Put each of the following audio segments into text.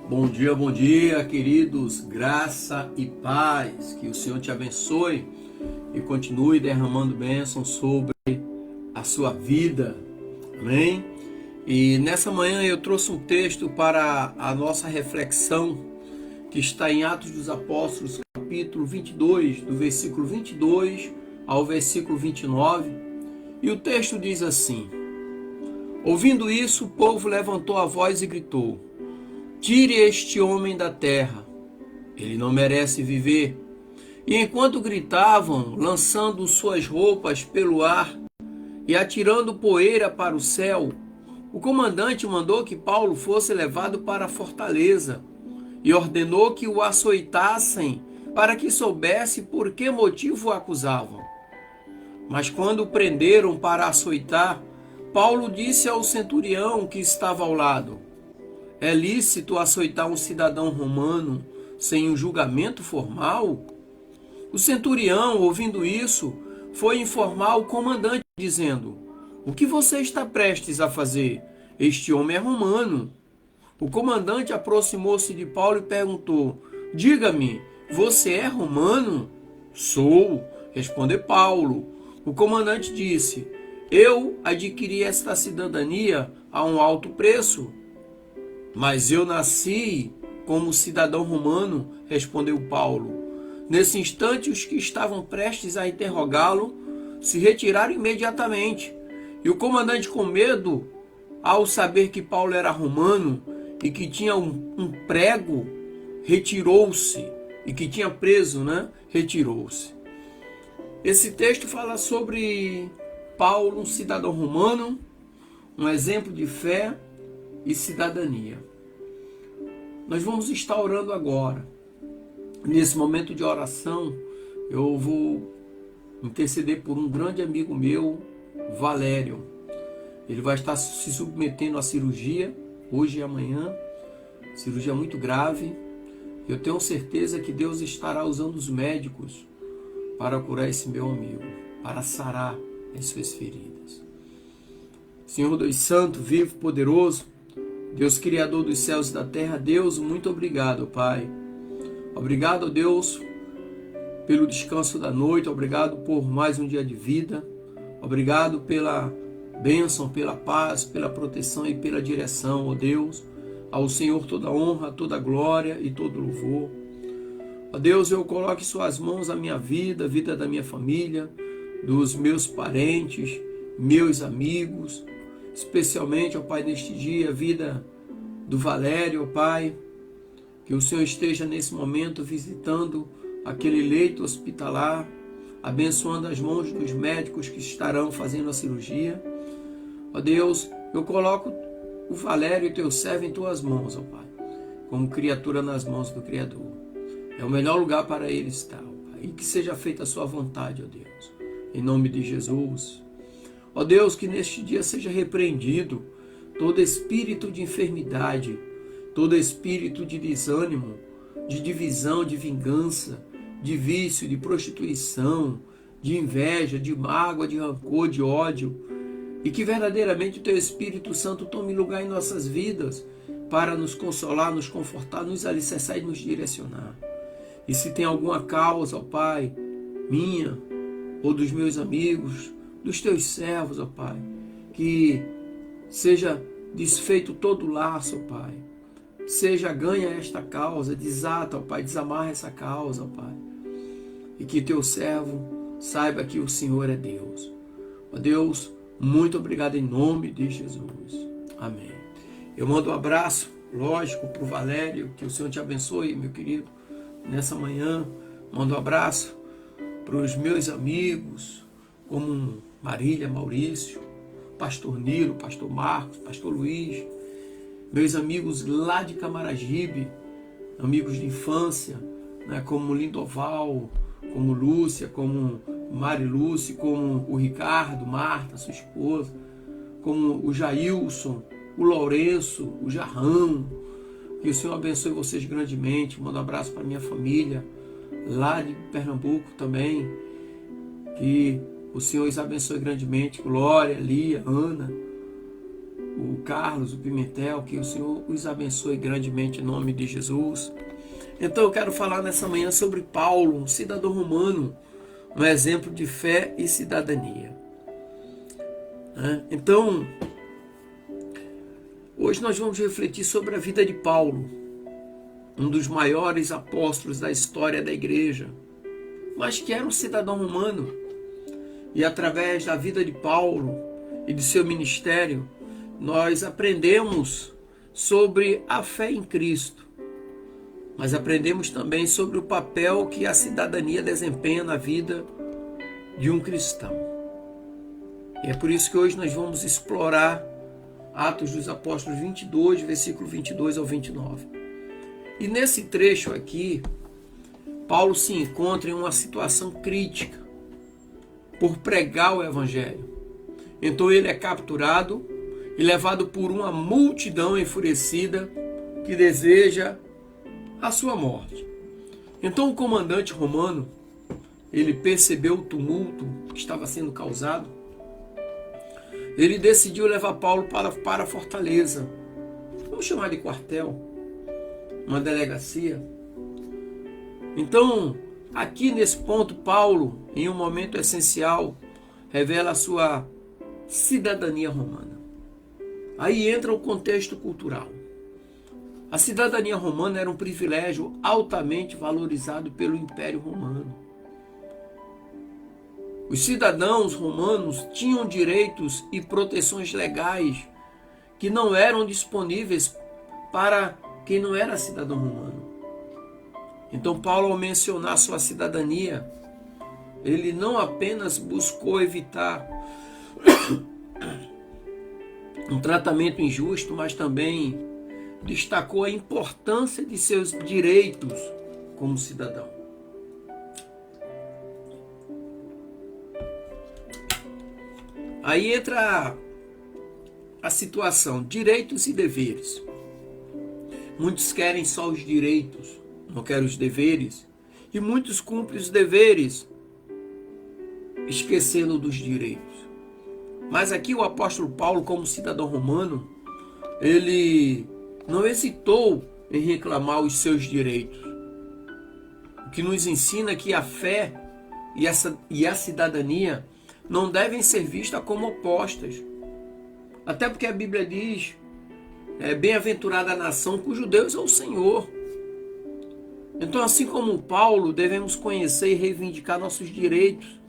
Bom dia, queridos. Graça e paz. Que o Senhor te abençoe e continue derramando bênçãos sobre a sua vida. Amém? E nessa manhã eu trouxe um texto para a nossa reflexão, que está em Atos dos Apóstolos, capítulo 22, do versículo 22 ao versículo 29. E o texto diz assim: Ouvindo isso, o povo levantou a voz e gritou: Tire este homem da terra, ele não merece viver. E enquanto gritavam, lançando suas roupas pelo ar e atirando poeira para o céu, o comandante mandou que Paulo fosse levado para a fortaleza e ordenou que o açoitassem para que soubesse por que motivo o acusavam. Mas quando o prenderam para açoitar, Paulo disse ao centurião que estava ao lado: É lícito açoitar um cidadão romano sem um julgamento formal? O centurião, ouvindo isso, foi informar o comandante, dizendo: O que você está prestes a fazer? Este homem é romano. O comandante aproximou-se de Paulo e perguntou: Diga-me, você é romano? Sou, respondeu Paulo. O comandante disse: Eu adquiri esta cidadania a um alto preço. Mas eu nasci como cidadão romano, respondeu Paulo. Nesse instante, os que estavam prestes a interrogá-lo se retiraram imediatamente. E o comandante, com medo, ao saber que Paulo era romano e que tinha um prego, retirou-se. E que tinha preso, retirou-se. Esse texto fala sobre Paulo, um cidadão romano, um exemplo de fé e cidadania. Nós vamos estar orando agora. Nesse momento de oração, eu vou interceder por um grande amigo meu, Valério. Ele vai estar se submetendo à cirurgia, hoje e amanhã, cirurgia muito grave. Eu tenho certeza que Deus estará usando os médicos para curar esse meu amigo, para sarar as suas feridas. Senhor Deus Santo, vivo, poderoso, Deus Criador dos céus e da terra, Deus, muito obrigado, Pai. Obrigado, Deus, pelo descanso da noite, obrigado por mais um dia de vida, obrigado pela bênção, pela paz, pela proteção e pela direção, ó Deus. Ao Senhor toda honra, toda glória e todo louvor. Ó Deus, eu coloco em suas mãos a minha vida, a vida da minha família, dos meus parentes, meus amigos, especialmente, ó Pai, neste dia, a vida do Valério, ó Pai, que o Senhor esteja nesse momento visitando aquele leito hospitalar, abençoando as mãos dos médicos que estarão fazendo a cirurgia. Ó Deus, eu coloco o Valério e teu servo em tuas mãos, ó Pai, como criatura nas mãos do Criador. É o melhor lugar para ele estar, ó Pai, e que seja feita a sua vontade, ó Deus, em nome de Jesus. Ó Deus, que neste dia seja repreendido todo espírito de enfermidade, todo espírito de desânimo, de divisão, de vingança, de vício, de prostituição, de inveja, de mágoa, de rancor, de ódio, e que verdadeiramente o Teu Espírito Santo tome lugar em nossas vidas para nos consolar, nos confortar, nos alicerçar e nos direcionar. E se tem alguma causa, ó Pai, minha ou dos meus amigos, dos Teus servos, ó Pai, que seja desfeito todo o laço, ó Pai, seja ganha esta causa, desata, ó Pai, desamarra essa causa, ó Pai, e que Teu servo saiba que o Senhor é Deus. Ó Deus, muito obrigado em nome de Jesus. Amém. Eu mando um abraço, lógico, para o Valério, que o Senhor te abençoe, meu querido, nessa manhã. Mando um abraço para os meus amigos, como Marília, Maurício, Pastor Nilo, Pastor Marcos, Pastor Luiz, meus amigos lá de Camaragibe, amigos de infância, como Lindoval, como Lúcia, como Mari Lúcia, como o Ricardo, Marta, sua esposa, como o Jailson, o Lourenço, o Jarrão. Que o Senhor abençoe vocês grandemente. Mando um abraço para minha família lá de Pernambuco também. Que o Senhor os abençoe grandemente. Glória, Lia, Ana, o Carlos, o Pimentel, que o Senhor os abençoe grandemente em nome de Jesus. Então eu quero falar nessa manhã sobre Paulo, um cidadão romano, um exemplo de fé e cidadania. Então, hoje nós vamos refletir sobre a vida de Paulo, um dos maiores apóstolos da história da igreja, mas que era um cidadão romano. E através da vida de Paulo e de seu ministério, nós aprendemos sobre a fé em Cristo, mas aprendemos também sobre o papel que a cidadania desempenha na vida de um cristão. E é por isso que hoje nós vamos explorar Atos dos Apóstolos 22, versículo 22 ao 29. E nesse trecho aqui, Paulo se encontra em uma situação crítica por pregar o evangelho. Então ele é capturado e levado por uma multidão enfurecida que deseja a sua morte. Então o comandante romano, ele percebeu o tumulto que estava sendo causado. Ele decidiu levar Paulo para a fortaleza. Vamos chamar de quartel, uma delegacia. Então, aqui nesse ponto, Paulo, em um momento essencial, revela a sua cidadania romana. Aí entra o contexto cultural. A cidadania romana era um privilégio altamente valorizado pelo Império Romano. Os cidadãos romanos tinham direitos e proteções legais que não eram disponíveis para quem não era cidadão romano. Então Paulo, ao mencionar sua cidadania, ele não apenas buscou evitar um tratamento injusto, mas também destacou a importância de seus direitos como cidadão. Aí entra a situação, direitos e deveres. Muitos querem só os direitos, não querem os deveres, e muitos cumprem os deveres, esquecendo dos direitos. Mas aqui o apóstolo Paulo, como cidadão romano, ele não hesitou em reclamar os seus direitos. O que nos ensina que a fé e a cidadania não devem ser vistas como opostas. Até porque a Bíblia diz, bem-aventurada a nação cujo Deus é o Senhor. Então, assim como Paulo, devemos conhecer e reivindicar nossos direitos,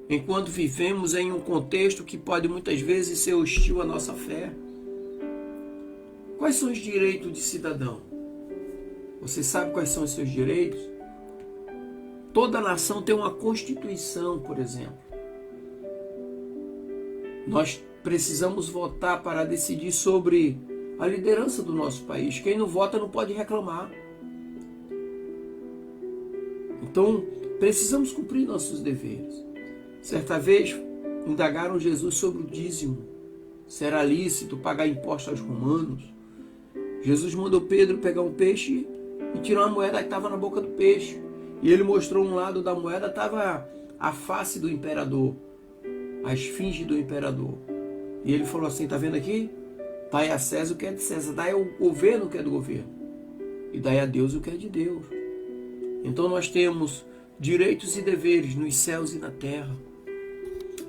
enquanto vivemos em um contexto que pode muitas vezes ser hostil à nossa fé. Quais são os direitos de cidadão? Você sabe quais são os seus direitos? Toda nação tem uma Constituição, por exemplo. Nós precisamos votar para decidir sobre a liderança do nosso país. Quem não vota não pode reclamar. Então, precisamos cumprir nossos deveres. Certa vez, indagaram Jesus sobre o dízimo. Se era lícito pagar imposto aos romanos. Jesus mandou Pedro pegar um peixe e tirar uma moeda que estava na boca do peixe. E ele mostrou um lado da moeda, estava a face do imperador, a esfinge do imperador. E ele falou assim, tá vendo aqui? Dai a César o que é de César, dai ao governo o que é do governo. E dai a Deus o que é de Deus. Então nós temos direitos e deveres nos céus e na terra.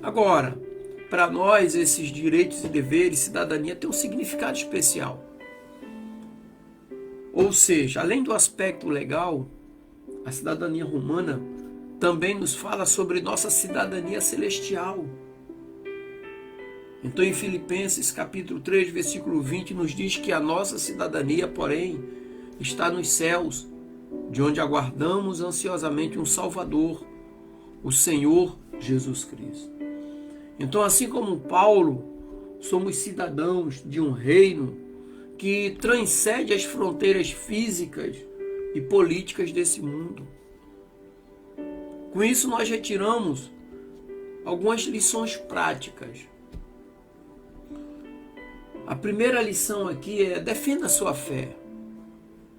Agora, para nós esses direitos e deveres, cidadania tem um significado especial. Ou seja, além do aspecto legal, a cidadania romana também nos fala sobre nossa cidadania celestial. Então em Filipenses capítulo 3, versículo 20, nos diz que a nossa cidadania, porém, está nos céus, de onde aguardamos ansiosamente um Salvador, o Senhor Jesus Cristo. Então, assim como Paulo, somos cidadãos de um reino que transcende as fronteiras físicas e políticas desse mundo. Com isso, nós retiramos algumas lições práticas. A primeira lição aqui é: defenda a sua fé.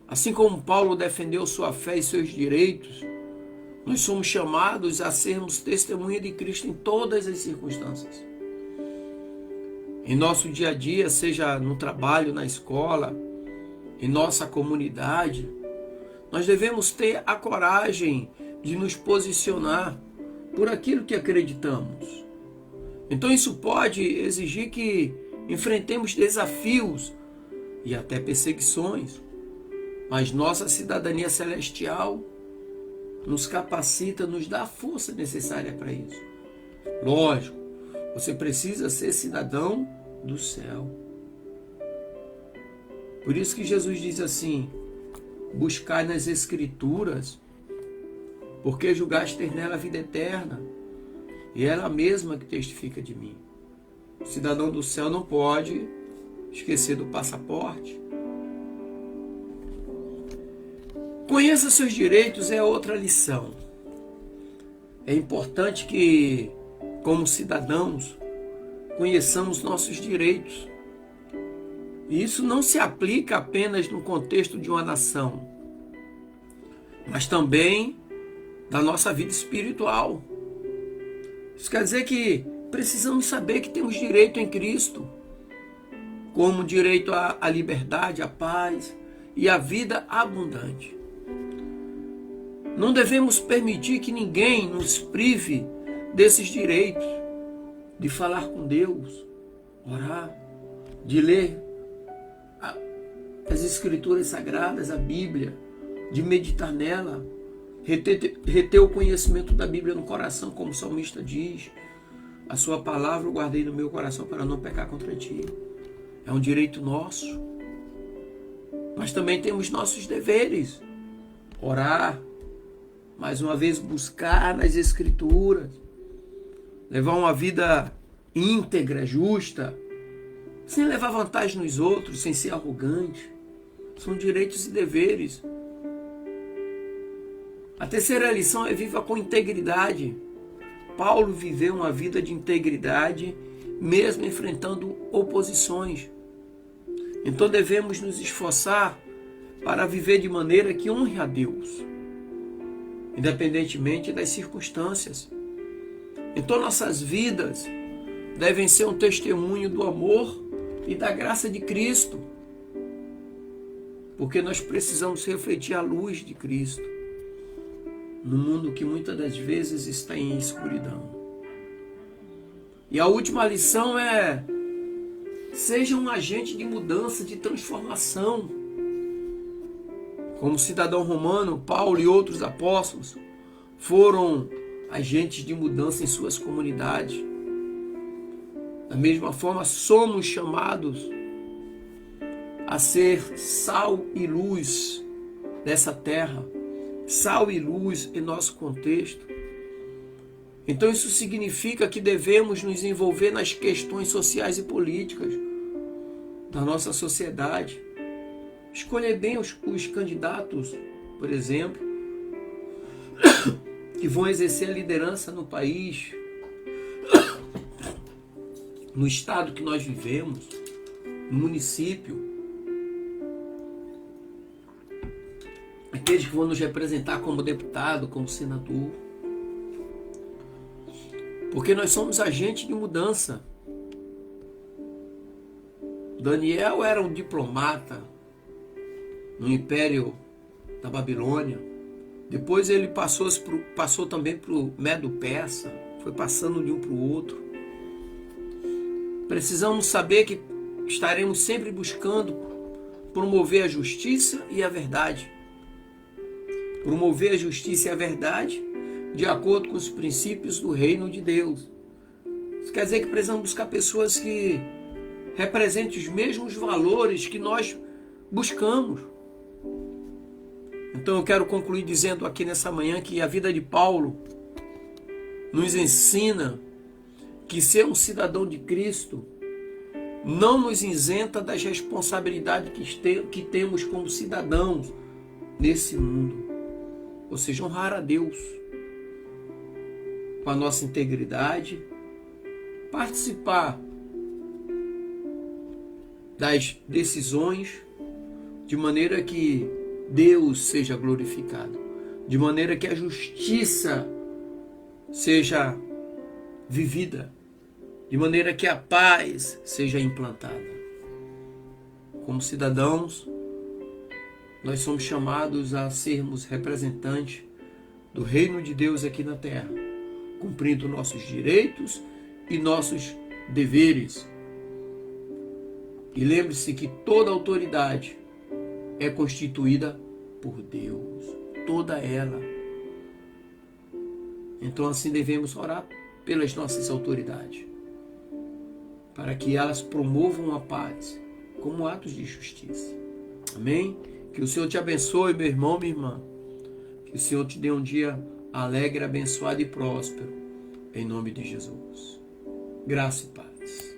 Assim como Paulo defendeu sua fé e seus direitos, nós somos chamados a sermos testemunha de Cristo em todas as circunstâncias. em nosso dia a dia, seja no trabalho, na escola, em nossa comunidade, nós devemos ter a coragem de nos posicionar por aquilo que acreditamos. Então isso pode exigir que enfrentemos desafios e até perseguições, mas nossa cidadania celestial nos capacita, nos dá a força necessária para isso. Lógico, você precisa ser cidadão do céu. Por isso que Jesus diz assim: buscai nas Escrituras, porque julgaste ter nela a vida eterna, e é ela mesma que testifica de mim. O cidadão do céu não pode esquecer do passaporte. Conheça seus direitos é outra lição. É importante que, como cidadãos, conheçamos nossos direitos. E isso não se aplica apenas no contexto de uma nação, mas também da nossa vida espiritual. Isso quer dizer que precisamos saber que temos direito em Cristo, como direito à liberdade, à paz e à vida abundante. Não devemos permitir que ninguém nos prive desses direitos, de falar com Deus, orar, de ler as Escrituras Sagradas, a Bíblia, de meditar nela, reter o conhecimento da Bíblia no coração, como o salmista diz: a sua palavra eu guardei no meu coração para não pecar contra ti. É um direito nosso. Mas também temos nossos deveres. Orar, mais uma vez buscar nas Escrituras, levar uma vida íntegra, justa, sem levar vantagem nos outros, sem ser arrogante. São direitos e deveres. A terceira lição é: viva com integridade. Paulo viveu uma vida de integridade, mesmo enfrentando oposições. Então devemos nos esforçar para viver de maneira que honre a Deus, independentemente das circunstâncias. Então nossas vidas devem ser um testemunho do amor e da graça de Cristo, porque nós precisamos refletir a luz de Cristo no mundo que muitas das vezes está em escuridão. E a última lição é: seja um agente de mudança, de transformação. Como cidadão romano, Paulo e outros apóstolos foram agentes de mudança em suas comunidades. Da mesma forma, somos chamados a ser sal e luz dessa terra, sal e luz em nosso contexto. Então isso significa que devemos nos envolver nas questões sociais e políticas da nossa sociedade. Escolher bem os candidatos, por exemplo, que vão exercer a liderança no país, no estado que nós vivemos, no município. Aqueles que vão nos representar como deputado, como senador. Porque nós somos agentes de mudança. Daniel era um diplomata no Império da Babilônia. Depois ele passou também para o Medo-Persa. Foi passando de um para o outro. Precisamos saber que estaremos sempre buscando promover a justiça e a verdade. Promover a justiça e a verdade de acordo com os princípios do reino de Deus. Isso quer dizer que precisamos buscar pessoas que representem os mesmos valores que nós buscamos. Então eu quero concluir dizendo aqui nessa manhã que a vida de Paulo nos ensina que ser um cidadão de Cristo não nos isenta das responsabilidades que temos como cidadãos nesse mundo. Ou seja, honrar a Deus com a nossa integridade, participar das decisões de maneira que Deus seja glorificado, de maneira que a justiça seja vivida de maneira que a paz seja implantada. Como cidadãos, nós somos chamados a sermos representantes do reino de Deus aqui na terra, cumprindo nossos direitos e nossos deveres. E lembre-se que toda autoridade é constituída por Deus, toda ela. Então assim devemos orar pelas nossas autoridades, para que elas promovam a paz como atos de justiça. Amém? Que o Senhor te abençoe, meu irmão, minha irmã. Que o Senhor te dê um dia alegre, abençoado e próspero. Em nome de Jesus. Graça e paz.